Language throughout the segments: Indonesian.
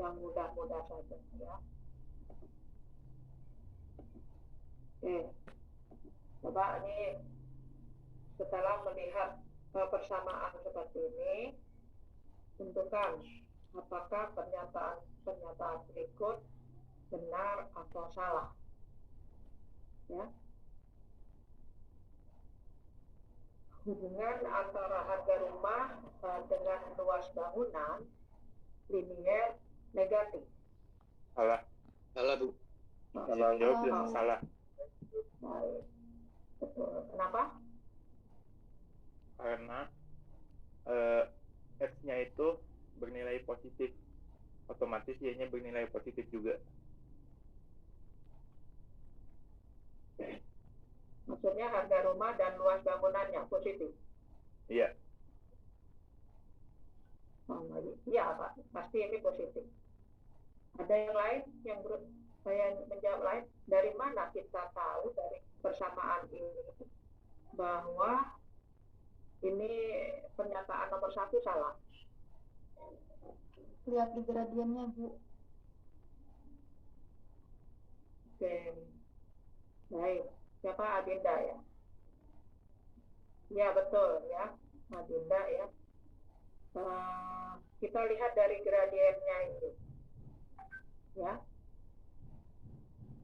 yang mudah-mudah saja ya. Oke, coba ini setelah melihat persamaan seperti ini, tentukan apakah pernyataan berikut benar atau salah. Ya. Hubungan antara harga rumah dengan luas bangunan linier negatif. Salah. Salah, Bu. Kalau jawab salah. Baik. Betul. Kenapa? Karena X-nya itu bernilai positif, otomatis Y-nya bernilai positif juga. Maksudnya harga rumah dan luas bangunannya positif? Iya. Iya Pak, pasti ini positif. Ada yang lain yang saya menjawab lain? Dari mana kita tahu dari persamaan ini bahwa ini pernyataan nomor 1 salah? Lihat di gradiennya, Bu. Oke, baik. Siapa? Adinda ya? Ya betul ya, Adinda ya. Kita lihat dari gradiennya ini, ya.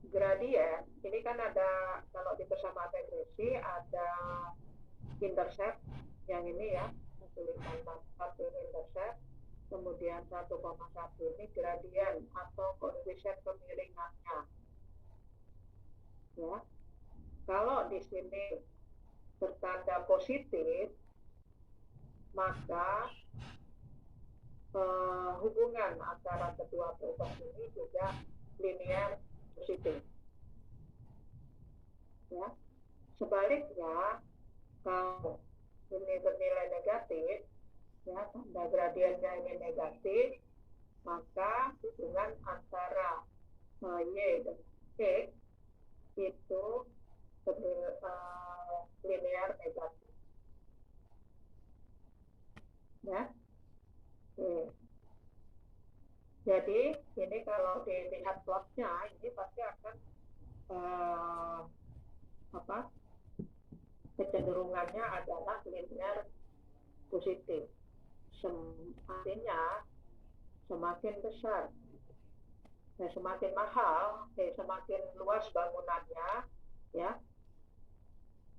Gradien ini kan ada, kalau di persamaan regresi ada intercept yang ini ya, 1,1 ini intercept, kemudian 1,1 ini gradien atau koefisien kemiringannya. Ya. Kalau di sini bertanda positif, maka hubungan antara kedua perubahan ini juga linear positif. Ya. Sebaliknya, kalau ini bernilai negatif, ya, tanda gradiennya ini negatif, maka hubungan antara Y dan X itu linear negatif. Ya. Jadi ini kalau dilihat plotnya, ini pasti akan kecenderungannya adalah linear positif. Artinya semakin besar, semakin mahal, semakin luas bangunannya, ya,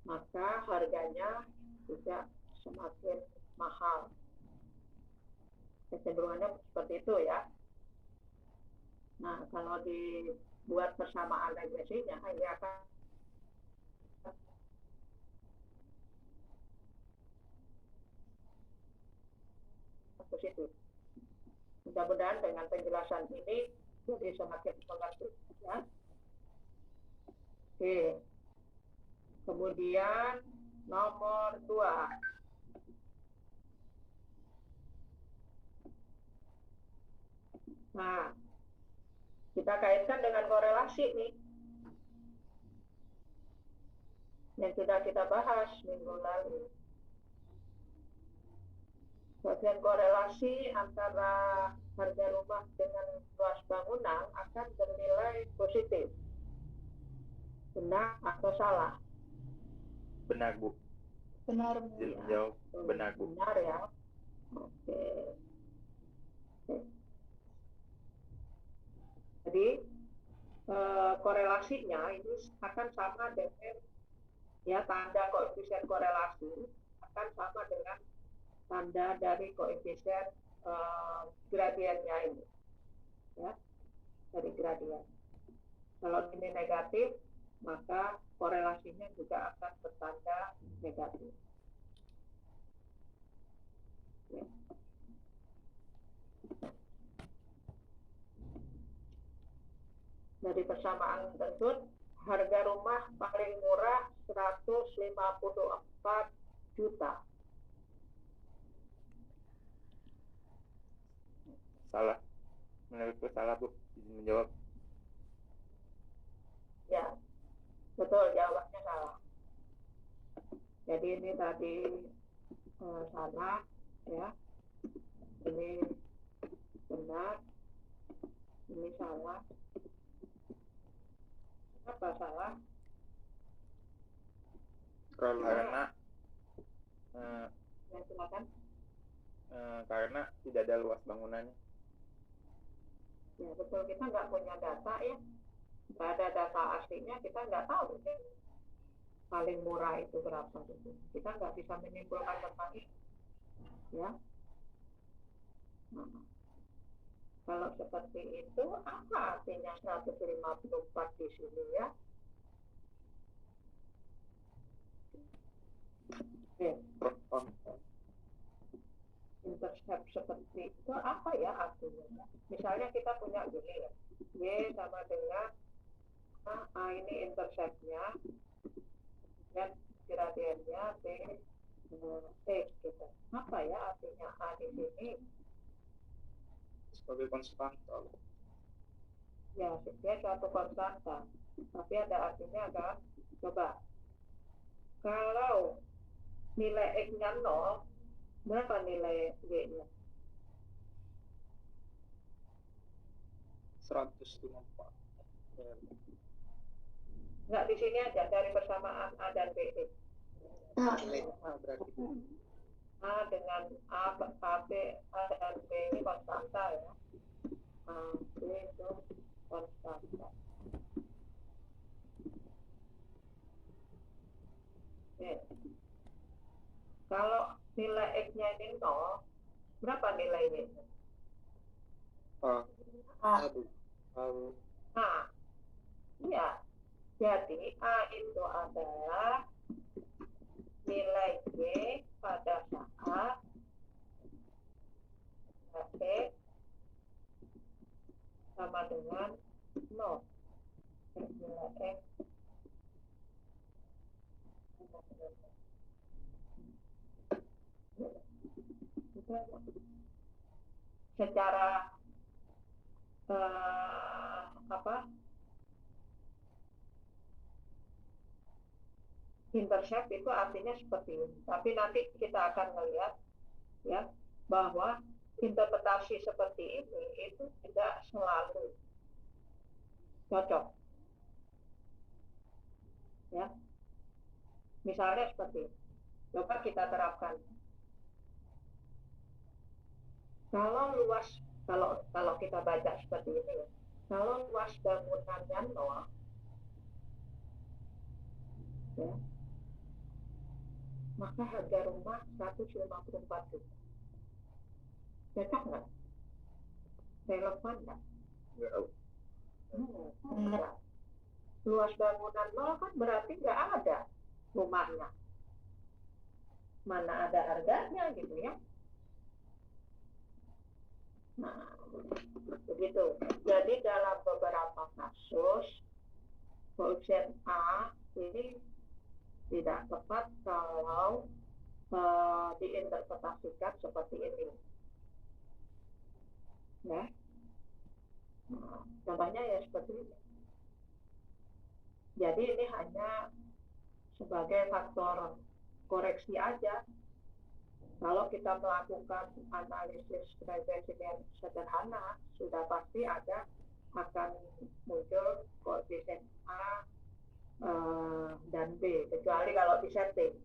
maka harganya juga semakin mahal. Kecenderungannya seperti itu ya. Nah, kalau dibuat persamaan regresinya, ini akan positif. Mudah-mudahan dengan penjelasan ini jadi semakin mengerti ya. Oke. Kemudian nomor 2. Nah, kita kaitkan dengan korelasi nih yang sudah kita bahas minggu lalu. Bagian korelasi antara harga rumah dengan luas bangunan akan bernilai positif. Benar atau salah? Benar, Bu. Benar, Bu. Jawab benar, Bu. Benar ya. Oke. Jadi korelasinya ini akan sama dengan ya, tanda koefisien korelasi akan sama dengan tanda dari koefisien gradiennya ini, ya, dari gradien. Kalau ini negatif, maka korelasinya juga akan bertanda negatif. Ya. Dari persamaan tersebut, harga rumah paling murah 154 juta. Salah. Menurutku salah, Bu. Izin menjawab. Ya, betul, jawabannya salah. Jadi ini tadi salah, ya. Ini benar. Ini salah. Apa salah? Karena Ya, silakan. karena tidak ada luas bangunannya. Ya betul, kita nggak punya data ya. Nggak ada data aslinya, kita nggak tahu sih paling murah itu berapa gitu. Kita nggak bisa menyimpulkan tentang itu. Ya. Nah, kalau seperti itu, apa artinya 154 di sini ya? Intercept seperti itu apa ya artinya? Misalnya kita punya gini ya, Y sama dengan A ini interceptnya, dan gradiennya B X gitu. Apa ya artinya A di sini? Sebagai konstanta. Ya, dia suatu konstanta. Tapi ada artinya kan? Coba. Kalau nilai X-nya 0, berapa nilai Y-nya? 154. Enggak, di sini aja dari persamaan A dan B. Nilai A berarti. A dengan A, B, A dan B ini konstanta ya. A, B itu konstanta. Oke. Kalau nilai X-nya ini 0, berapa nilainya? Nah, iya. Jadi A itu adalah nilai G pada saat X sama dengan 0. Nilai X sama dengan 0. Secara intercept itu artinya seperti ini. Tapi nanti kita akan melihat ya bahwa interpretasi seperti ini itu tidak selalu cocok. Ya. Misalnya seperti ini. Coba kita terapkan. Kalau kita baca seperti ini, kalau luas bangunannya 0, ya, maka harga rumah 154 juta. Cocok nggak? Relevan nggak? Enggak. Luas bangunan 0 kan berarti nggak ada rumahnya. Mana ada harganya gitu ya. Nah, begitu. Jadi dalam beberapa kasus, koefisien A ini tidak tepat kalau diinterpretasikan seperti ini. Ya. Nah, contohnya ya seperti ini. Jadi ini hanya sebagai faktor koreksi aja. Kalau kita melakukan analisis regresi yang sederhana, sudah pasti akan muncul koefisien A dan B, kecuali kalau disetting,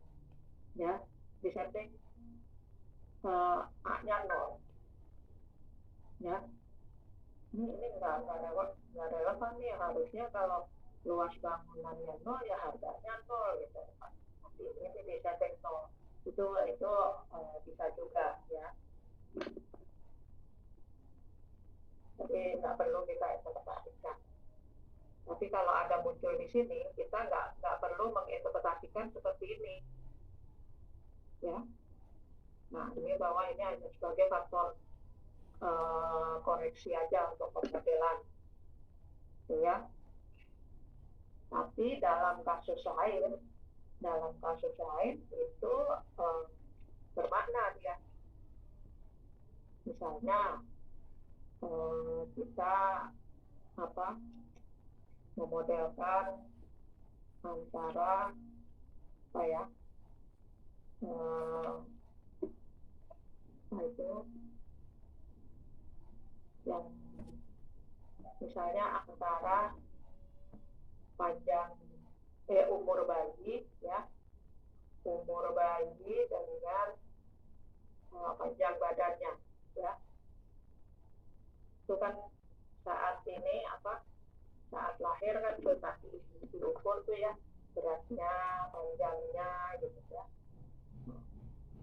ya, disetting A-nya 0, ya, ini nggak relevan nih, harusnya kalau luas bangunannya 0 ya harganya 0 gitu, tapi ini disetting 0, itu bisa juga ya, tapi nggak perlu kita interpretasikan. Tapi kalau ada muncul di sini, kita nggak perlu menginterpretasikan seperti ini, ya. Nah, ini bahwa ini hanya sebagai faktor koreksi aja untuk pemodelan, ya. Tapi dalam kasus lain itu bermakna dia. Misalnya kita memodelkan antara itu yang misalnya antara umur bayi ya, umur bayi dengan panjang badannya ya. Itu kan saat ini saat lahir kan sudah diukur tuh ya, beratnya, panjangnya gitu ya.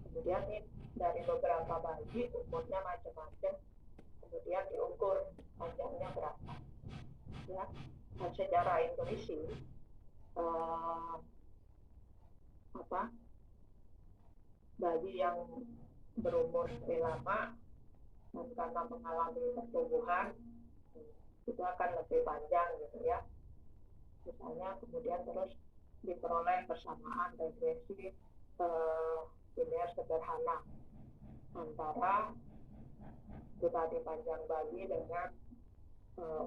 Kemudian nih dari beberapa bayi umurnya macam-macam, kemudian diukur panjangnya berapa ya. Dan secara intuisi bayi yang berumur lebih lama dan karena mengalami pertumbuhan itu akan lebih panjang gitu ya. Misalnya kemudian terus diperoleh persamaan regresi linear sederhana antara itu tadi panjang bayi dengan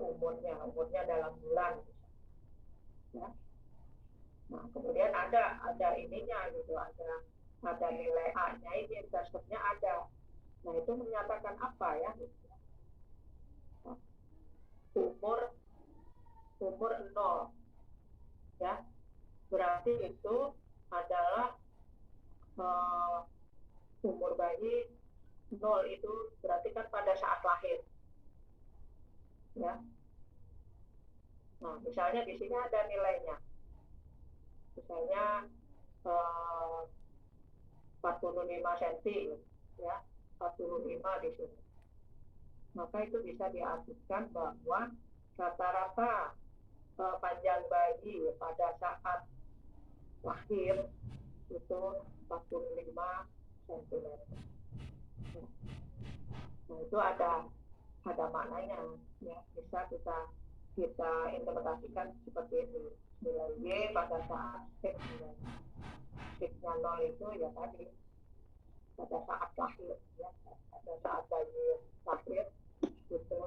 umurnya dalam bulan ya. Nah kemudian ada ininya gitu, ada nilai A-nya, ini dasarnya ada. Nah itu menyatakan apa ya? Umur 0 ya, berarti itu adalah umur bayi 0 itu berarti kan pada saat lahir ya. Nah misalnya di sini ada nilainya, misalnya 45 cm ya, 45 di sini. Maka itu bisa diartikan bahwa rata-rata panjang bayi pada saat lahir itu 45 cm. Nah itu ada maknanya ya, bisa kita interpretasikan seperti ini. Nilai Y pada saat X-nya 0 itu ya tadi pada saat lahir ya, pada saat bayi lahir itu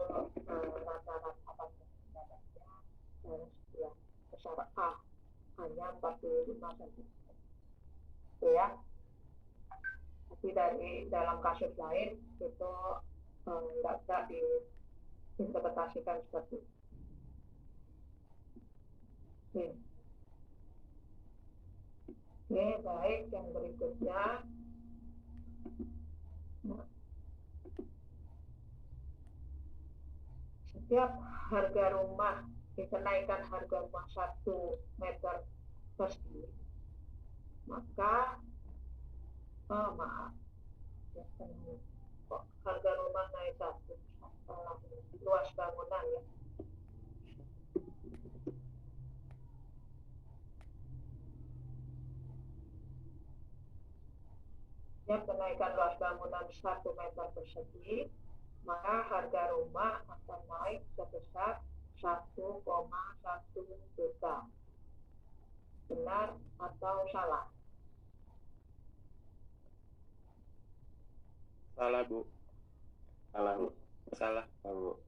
rata-rata badannya ya besar A hanya 45 cm itu ya. Tapi dalam kasus lain itu nggak bisa diinterpretasikan seperti itu. Oke, baik, yang berikutnya setiap harga rumah dikenaikan harga rumah 1 meter persegi, maka kok harga rumah naik 1 luas bangunan ya. Setiap kenaikan luas bangunan 1 meter persegi, maka harga rumah akan naik sebesar 1,1 juta. Benar atau salah? Salah, Bu. Salah, Bu. Salah. Bu.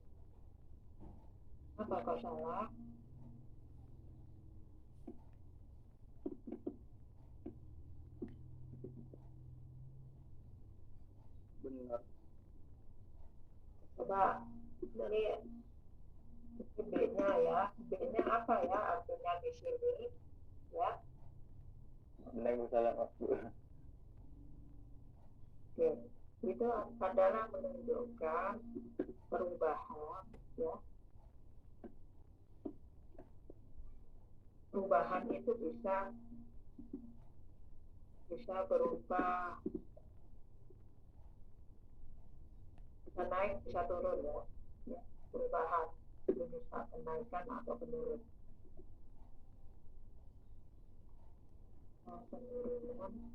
Apa kok salah? Benar. Coba dari B-nya ya. B-nya apa ya artinya di sini? Ya. Benar, Bu, salah, Bu. Oke. Itu adalah menunjukkan perubahan ya. Perubahan itu bisa berupa bisa naik, bisa turun ya. Perubahan itu bisa kenaikan atau penurun. Penurunan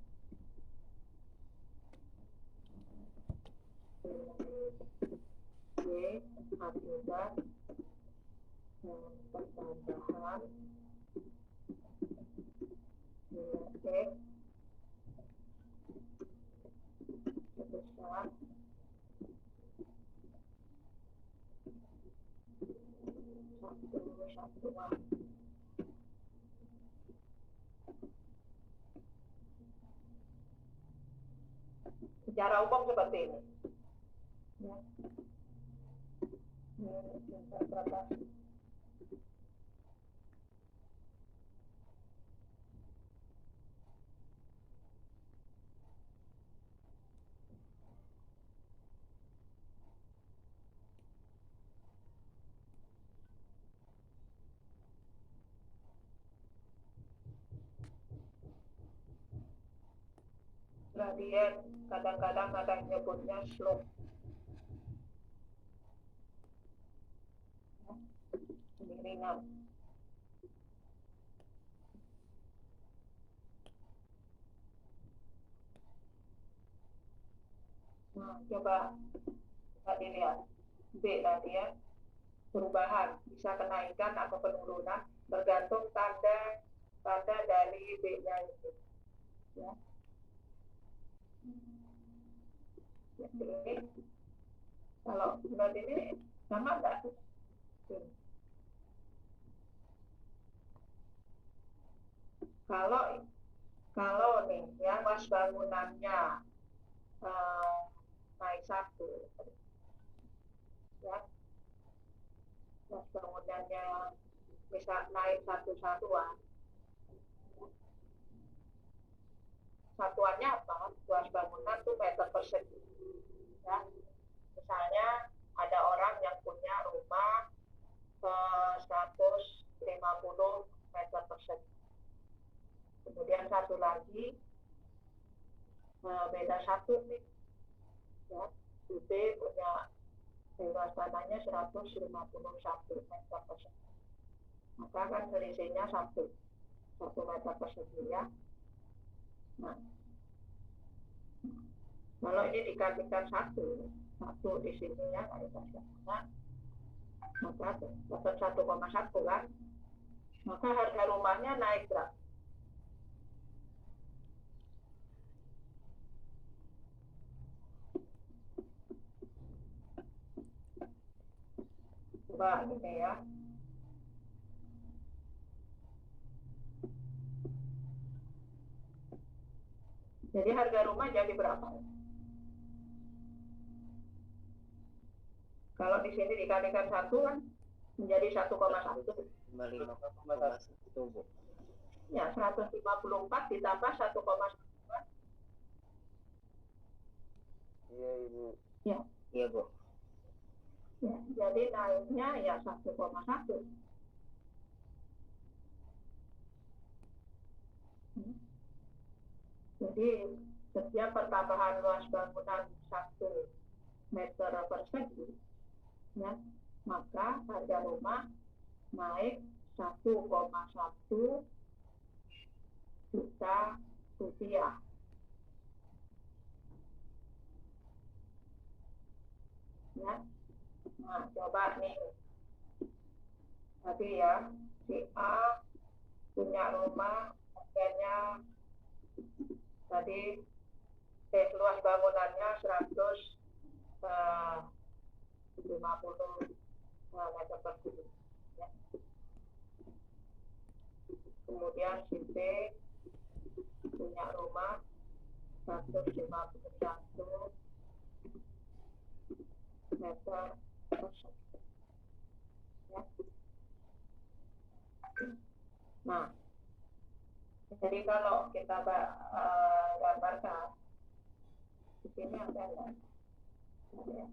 Y akibat pertambahan nilai X sebesar 1/1. Secara umum seperti ini. Ya. interpretasi. Gradien kadang-kadang ada yang nyebutnya slope. Miringan. Nah, coba dilihat B tadi ya, perubahan bisa kenaikan atau penurunan bergantung tanda dari B-nya itu. Ya. Ini kalau bulat ini sama enggak? Kalau nih yang luas bangunannya naik 1, ya, luas bangunannya bisa naik 1 satuan. Satuannya apa? Luas bangunan itu meter persegi. Ya. Misalnya ada orang yang punya rumah 150 meter persegi. Kemudian satu lagi beda 1 nih. Ya, B punya luas tanahnya 151 meter persegi. Maka kan selisihnya 1 meter persegi ya. Nah, kalau ini dikalikan 1 di sini ya, maka dapat 1,1 kan? Maka harga rumahnya naik berapa? Coba ini ya. Jadi harga rumah jadi berapa? Kalau di sini dikalikan 1 kan menjadi 1,1. 55,1 Bu. Ya, 154 ditambah 1,1. Iya Ibu. Ya. Iya Bu. Ya, jadi naiknya ya 1,1. Jadi setiap pertambahan luas bangunan 1 meter persegi, ya, maka harga rumah naik 1,1 juta rupiah. Ya. Nah, coba nih. Tadi ya, si A punya rumah harganya tadi luas bangunannya 150 meter persegi. Ya. Kemudian si B punya rumah 151 meter persegi. Ya. Nah, jadi kalau kita gambarkan di sini ada ya. Ya.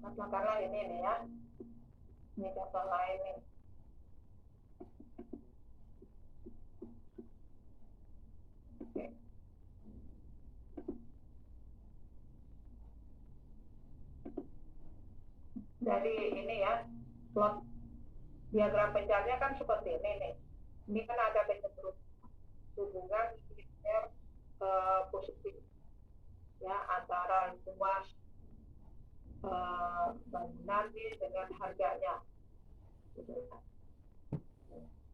Katakanlah ini nih ya, ini contoh lain nih. Oke. Dari ini ya, plot Diagram pencarnya kan seperti ini nih. Ini kan ada kecenderungan hubungan linear positif ya antara luas bangunan nih dengan harganya. Gitu kan.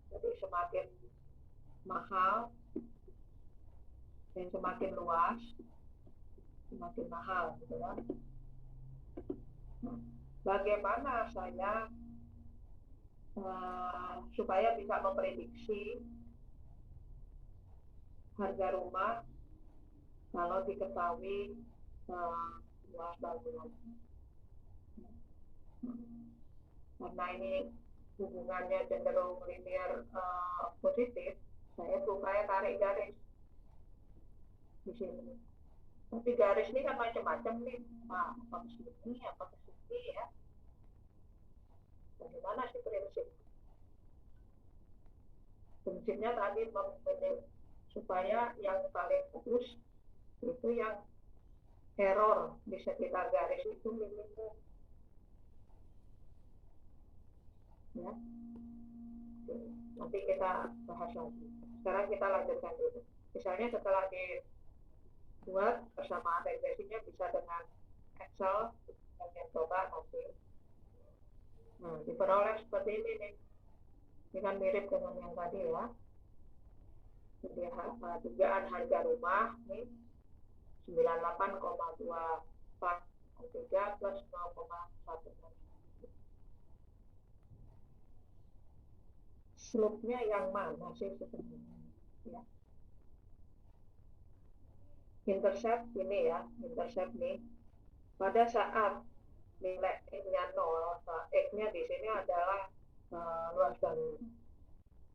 Jadi semakin mahal dan semakin luas, semakin mahal, gitu kan. Nah, bagaimana saya supaya bisa memprediksi harga rumah kalau diketahui luas bangunan? Karena ini hubungannya cenderung linear positif, saya supaya tarik garis di sini. Tapi garis ini kan macam-macam nih, apa ke sini, apa ke sini ya. Bagaimana sih prinsip? Prinsipnya tadi memilih supaya yang paling bagus itu yang error di sekitar garis itu minimum. Ya. Nanti kita bahas lagi. Sekarang kita lanjutkan dulu. Misalnya setelah dibuat persamaan regresinya bisa dengan Excel, kalian coba nanti. Nah, diperoleh seperti ini nih. Ini kan mirip dengan yang tadi ya. Jadi dugaan harga rumah nih 98,24 plus 0,1. Slope-nya yang mana sih sebenarnya? Ya. Intercept ini ya, intercept nih. Pada saat nilai X-nya 0, X-nya di sini adalah luas bangunan.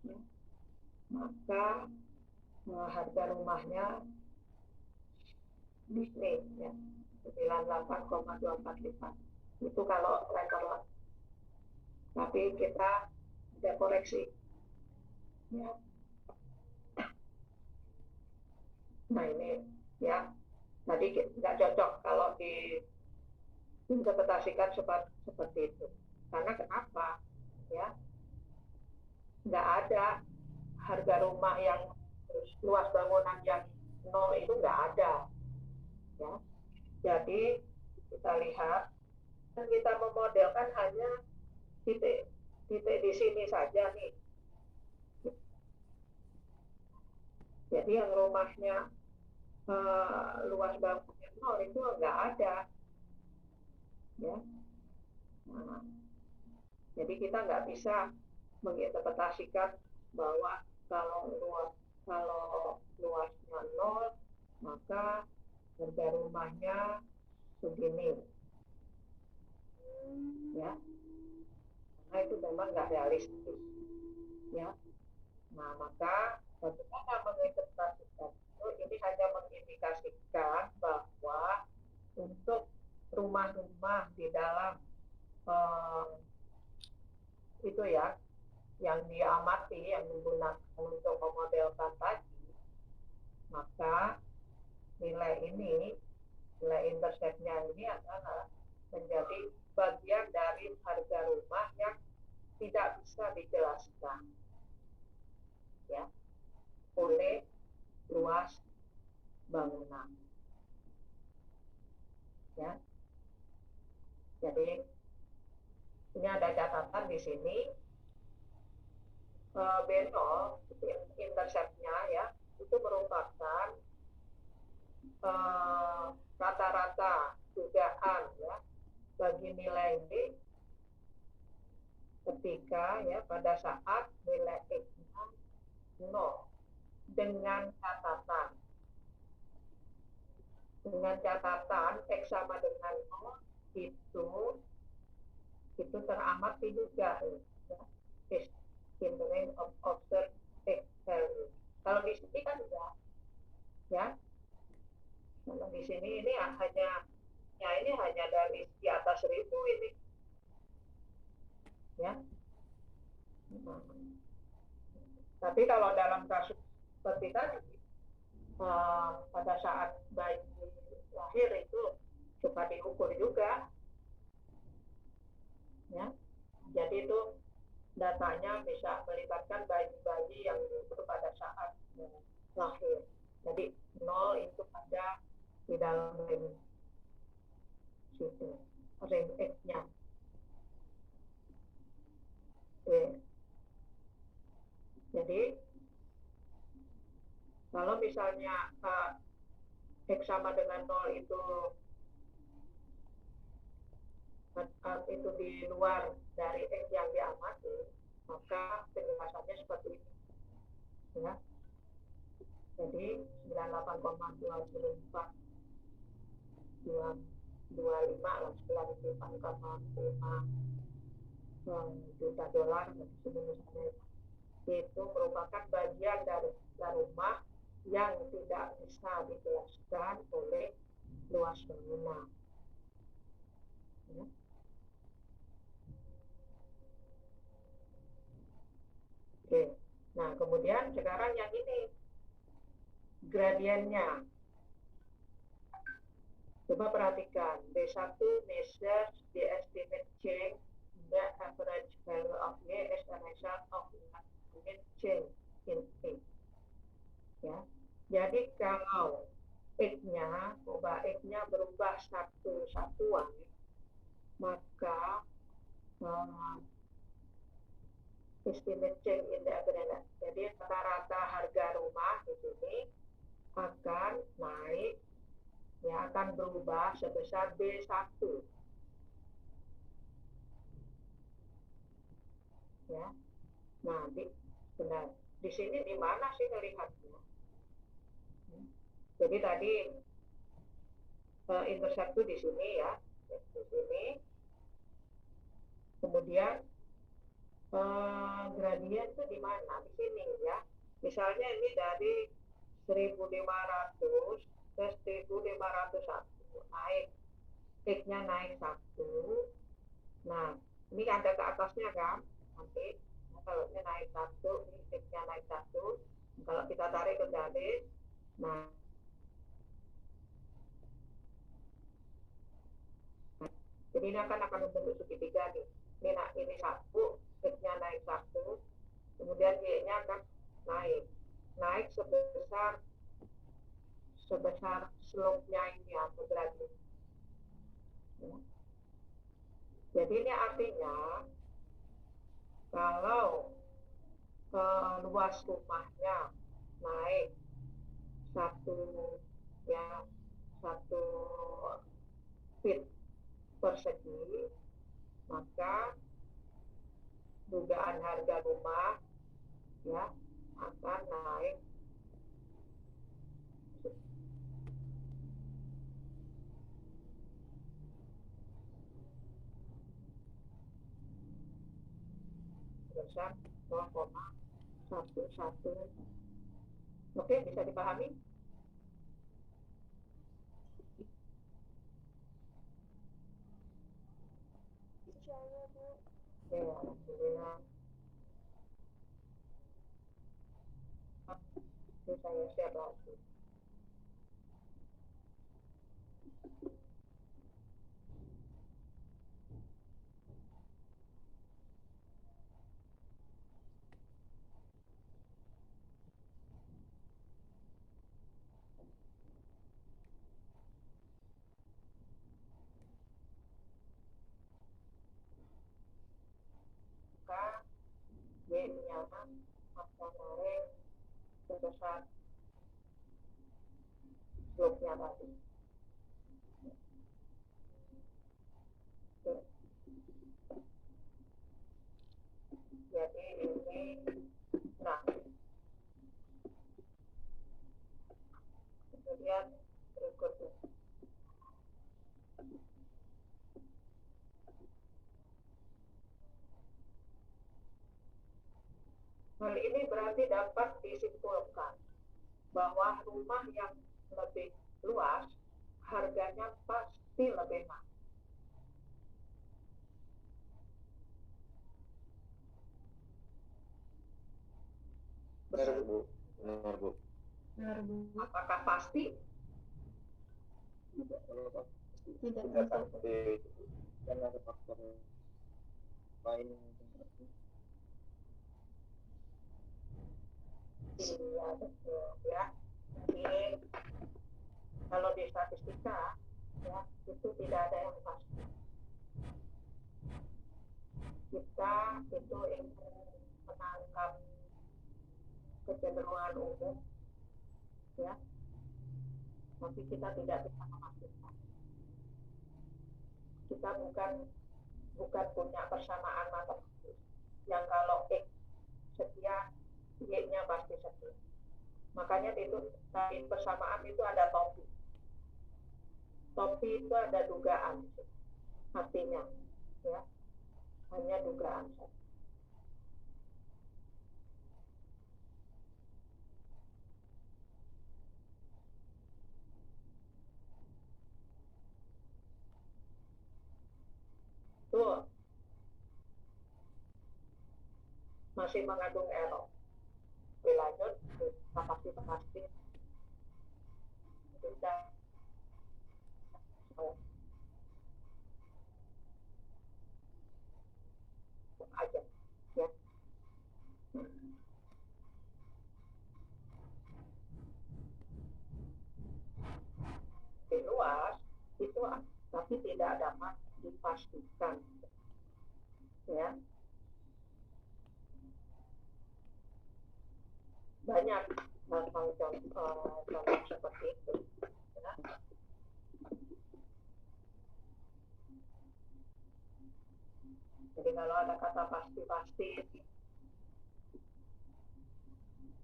Ya. Maka harga rumahnya di sini ya, 98,245. Itu kalau level. Tapi kita ada koreksi. Ya. Nah ini ya, tadi nggak cocok kalau diinterpretasikan seperti itu. Karena kenapa? Ya, nggak ada harga rumah yang luas bangunan yang 0 itu nggak ada. Ya, jadi kita lihat dan kita memodelkan hanya titik di sini saja nih. Jadi yang rumahnya luas bangunnya 0 itu nggak ada, ya. Nah, jadi kita nggak bisa menginterpretasikan bahwa kalau luasnya 0 maka harga rumahnya segini, ya. Karena itu memang nggak realistis, ya. Nah maka bagaimana menginterpretasikan itu? Ini hanya mengindikasikan bahwa untuk rumah-rumah di dalam itu ya, yang diamati, yang digunakan untuk memodelkan tadi, maka nilai interceptnya ini adalah menjadi bagian dari harga rumah yang tidak bisa dijelaskan, ya, oleh luas bangunan, ya. Jadi ini ada catatan di sini, B0 interceptnya ya itu merupakan rata-rata dugaan ya bagi nilai ini ketika ya pada saat nilai X-nya 0 dengan catatan X sama dengan 0 itu teramati juga ya, is in the range of observed X value. Kalau di sini kan enggak, ya. Kalau di sini ini hanya dari di atas 1000 ini, ya. Tapi kalau dalam kasus seperti tadi, pada saat bayi lahir itu coba diukur juga, ya. Jadi itu data dalam range situ, range X-nya. Oke. Jadi kalau misalnya X sama dengan 0 itu di luar dari X yang diamati, maka penjelasannya seperti ini. Ya. Jadi 98,24 225 lah, 95,5 juta dolar misalnya, itu merupakan bagian dari rumah yang tidak bisa dijelaskan oleh luas bangunan. Ya. Oke, nah kemudian sekarang yang ini gradiennya. Coba perhatikan, B1 measures the estimate change the average value of Y as a result of unit change in A. Ya. Jadi kalau X-nya, X-nya berubah satu satuan, maka estimate change in the average. Jadi rata-rata harga rumah di sini akan naik, ya, akan berubah sebesar B1. Ya. Nah, benar. Di sini di mana sih melihatnya? Jadi tadi intercept di sini ya, di sini. Kemudian gradien itu di mana? Di sini ya. Misalnya ini dari 1.500 ke 1.501 naik, X-nya naik 1. Nah, ini ada ke atasnya kan? Nanti kalau ini naik 1, ini X-nya naik 1. Kalau kita tarik ke garis, nah jadi ini akan membentuk segitiga nih. Ini 1, X-nya naik 1, kemudian Y-nya akan naik sebesar slope-nya ini atau gradien. Ya. Jadi ini artinya kalau luas rumahnya naik 1 feet persegi, maka dugaan harga rumah ya akan naik sebesar 0,11. Oke, bisa dipahami? Ya, alhamdulillah. Ini saya share lagi. Maka Y-nya akan naik sebesar slope-nya tadi. Jadi ini, nah, kemudian berikutnya. Hal ini berarti dapat disimpulkan bahwa rumah yang lebih luas harganya pasti lebih mahal. Benar, Bu. Benar, Bu. Benar, Bu. Apakah pasti? Tidak Tidak tentu. pasti. Dan ada faktor lain yang mempengaruhi. Iya, betul ya. Jadi kalau di statistika ya itu tidak ada yang pasti. Kita itu ingin menangkap kecenderungan umum ya, tapi kita tidak bisa memastikan. Kita bukan punya persamaan matematis yang kalau X sekian, Y-nya pasti sekian. Makanya itu dari persamaan itu ada topi. Topi itu ada dugaan, artinya ya, hanya dugaan saja. Tuh masih mengandung error. Dilanjut pasti sudah aja ya. Di luas itu tapi tidak dapat dipastikan ya. Banyak contoh seperti itu ya. Jadi kalau ada kata pasti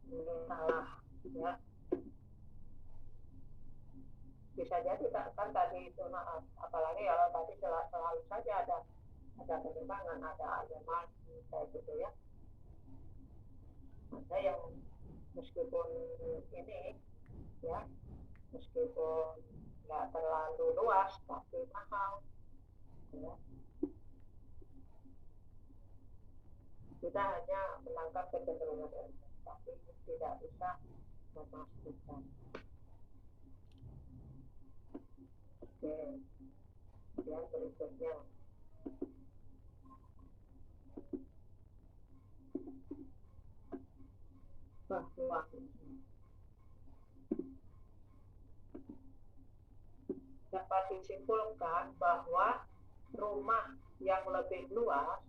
ini salah ya, bisa jadi kan tadi itu apalagi kalau tadi selalu saja ada penyimpangan, ada alienasi kayak gitu ya. Ada yang meskipun ini ya, meskipun nggak terlalu luas tapi mahal ya. Kita hanya menangkap kecenderungan tapi tidak bisa memastikan. Oke, kemudian berikutnya bahwa dapat disimpulkan bahwa rumah yang lebih luas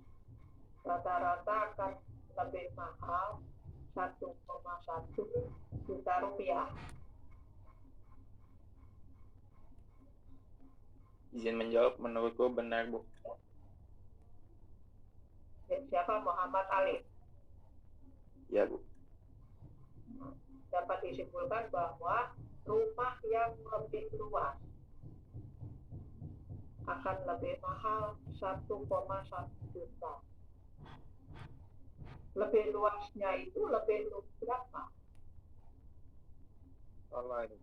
rata-rata akan lebih mahal 1,1 juta rupiah. Izin menjawab, menurutku benar, Bu. Siapa? Muhammad Ali. Ya, Bu. Dapat disimpulkan bahwa rumah yang lebih luas akan lebih mahal 1,1 juta. Lebih luasnya itu lebih luas berapa? Kalau ini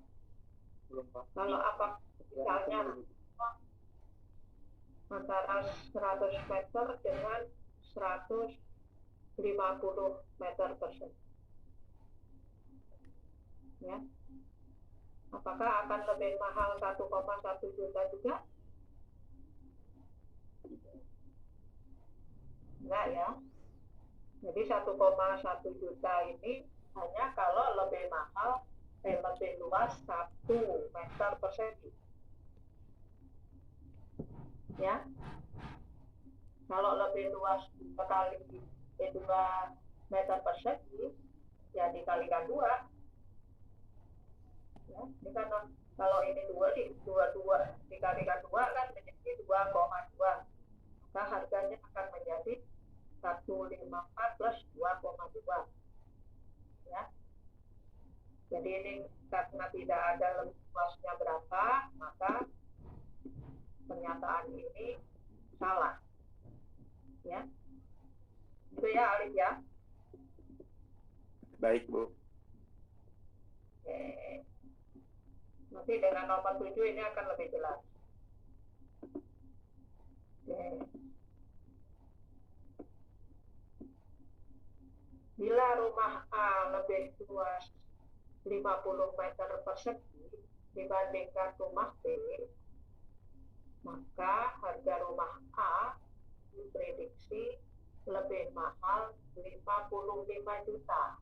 belum pasti. Kalau apa misalnya antara 100 meter dengan 150 meter persegi ya, apakah akan lebih mahal 1,1 juta juga? Enggak ya. Jadi 1,1 juta ini hanya kalau lebih mahal lebih luas 1 meter persegi ya. Kalau lebih luas 2 meter persegi ya dikalikan 2 ya. Ini kan kalau ini 2 dikalikan 2 kan menjadi 2,2, maka harganya akan menjadi 154 plus 2,2 ya. Jadi ini karena tidak ada lebih luasnya berapa, maka pernyataan ini salah ya. Itu ya Alif ya. Baik, Bu. Oke. Nanti dengan nomor 7 ini akan lebih jelas. Oke. Bila rumah A lebih luas 50 meter persegi dibandingkan rumah B, maka harga rumah A diprediksi lebih mahal 55 juta.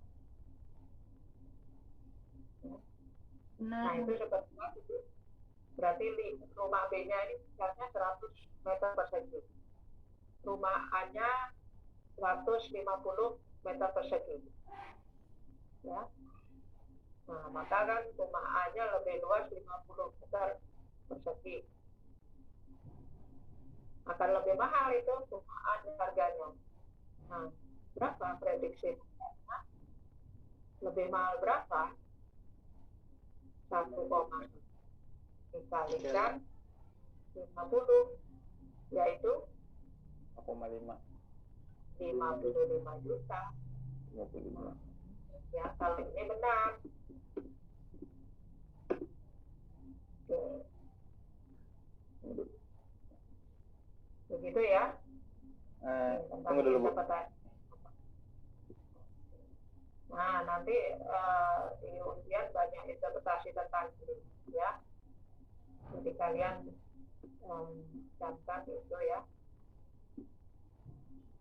Nah, Benar. itu seperti itu. Berarti rumah B-nya ini misalnya 100 meter persegi. Rumah A-nya 150 meter persegi. Ya. Nah, maka kan rumah A-nya lebih luas 50 meter persegi. Akan lebih mahal itu rumah A harganya. Nah, berapa prediksi? Lebih mahal berapa? 1, dikalikan 50, yaitu 1,5. 55 juta. 25. Ya, kalau ini benar. Oke. Begitu ya. Tunggu dulu, Bu. Nah, nanti di ujian banyak interpretasi tentang ini, ya. Jadi kalian camkan itu ya.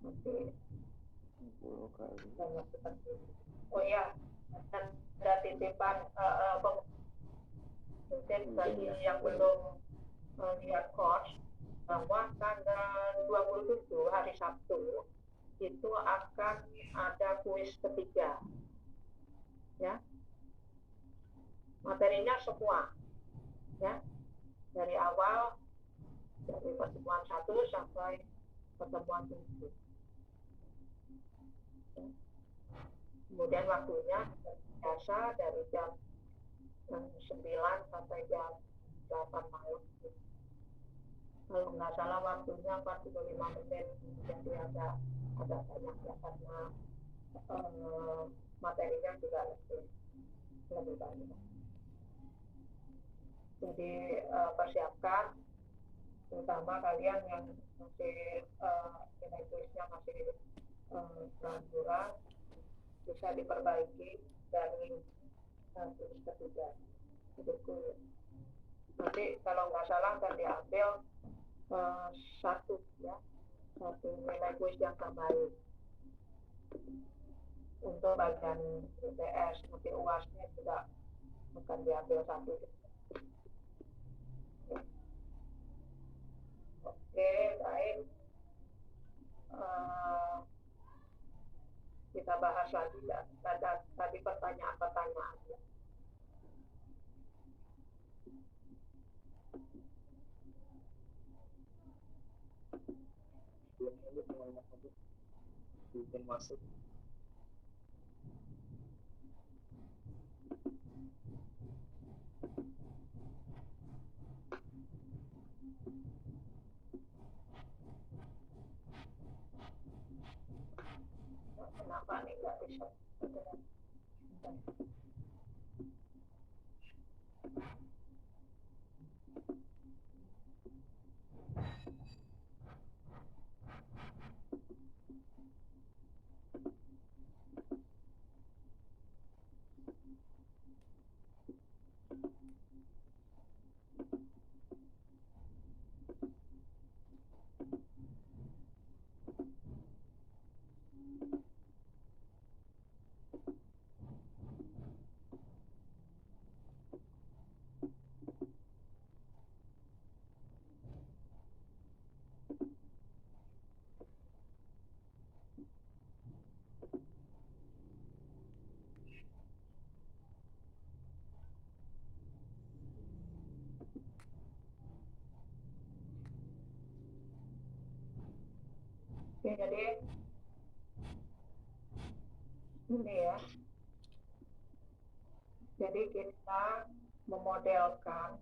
Nanti 10 kali. banyak seperti ini. Oh ya, dan ada titipan mungkin bagi yang belum lihat course, bahwa tanggal 27 hari Sabtu itu akan ada kuis ketiga, ya. Materinya semua, ya, dari awal, dari pertemuan 1 sampai pertemuan 7. Kemudian waktunya biasa dari jam 9 sampai jam 8 malam. Kalau nggak salah waktunya 45 menit, jadi ada banyak ya, karena materinya juga lebih banyak. Jadi persiapkan, terutama kalian yang masih nilai tulisnya masih kurang, bisa diperbaiki dari tulis ketiga. Jadi nanti kalau nggak salah akan diambil satu nilai kuis yang terbaik untuk bagian UTS. Nanti UASnya juga akan diambil satu. Oke, baik. Kita bahas lagi ya. Tadi pertanyaan-pertanyaan. Bikin masuk. Kenapa nih nggak bisa? Oke, jadi ini ya. Jadi kita memodelkan